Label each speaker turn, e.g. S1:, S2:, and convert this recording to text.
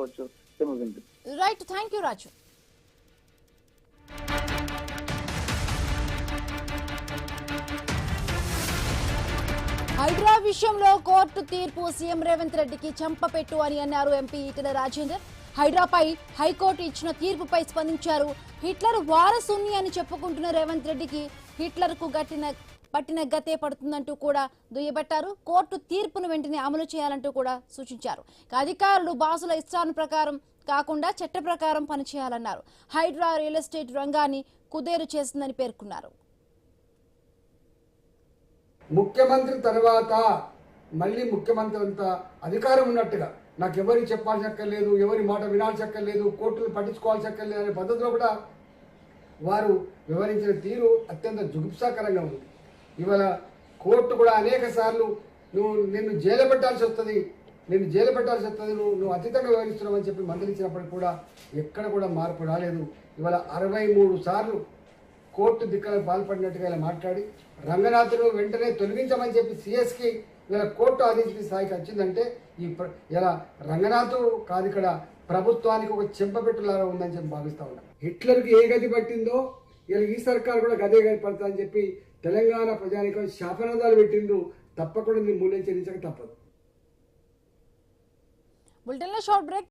S1: చెప్పుకోవచ్చు.
S2: Right, thank you రాజు. హైడ్రా విషయంలో court తీర్పు సీఎం రేవంత్ రెడ్డికి చెంపపెట్టు అని అన్నారు ఎంపీ ఈటెల రాజేందర్. హైడ్రాపై హైకోర్టు ఇచ్చిన తీర్పుపై స్పందించారు. హిట్లర్ వారసుని అని చెప్పుకుంటున్న రేవంత్ రెడ్డికి హిట్లర్కు పట్టిన గతే పడుతుందంటూ కూడా దుయ్యబట్టారు. కోర్టు తీర్పును వెంటనే అమలు చేయాలంటూ కూడా సూచించారు. అధికారులు బాసుల ఇష్టానుప్రకారం కాకుండా చట్ట ప్రకారం పనిచేయాలన్నారు. హైడ్రా రియల్ ఎస్టేట్ రంగాన్ని కుదేరు చేసిందని పేర్కొన్నారు.
S3: ముఖ్యమంత్రి తర్వాత మళ్ళీ ముఖ్యమంత్రి అంత అధికారం ఉన్నట్టుగా నాకు ఎవరికి చెప్పాల్సి అక్కర్లేదు, ఎవరి మాట వినాల్సి అక్కర్లేదు, కోర్టులు పట్టించుకోవాల్సి అక్కర్లేదు అనే పద్ధతిలో కూడా వారు వివరించిన తీరు అత్యంత జుగుప్సాకరంగా ఉంది. ఇవాళ కోర్టు కూడా అనేక సార్లు నిన్ను జైలు పెట్టాల్సి వస్తుంది, నువ్వు అతీతంగా వివరిస్తున్నావు అని చెప్పి మందలించినప్పటికీ కూడా ఎక్కడ కూడా మార్పు రాలేదు. ఇవాళ 63 సార్లు కోర్టు దిక్కలకు పాల్పడినట్టుగా ఇలా మాట్లాడి రంగనాథ్ను వెంటనే తొలగించమని చెప్పి సిఎస్కి ఇలా కోర్టు ఆదేశించిన స్థాయికి వచ్చిందంటే ఇలా రంగనాథ్ కాదు, ఇక్కడ ప్రభుత్వానికి ఒక చెంపపెట్టులాగా ఉందని చెప్పి భావిస్తా ఉన్నాం. హిట్లర్కి ఏ గతి పట్టిందో ఇలా ఈ సర్కారు కూడా గదే గతి పడుతుందని చెప్పి తెలంగాణ ప్రజానికం శాపనాదాలు పెట్టిండ్రు. తప్పకుండా మూల్యం చెల్లించక తప్పదు.
S2: బులెటిన్లో షార్ట్ బ్రేక్.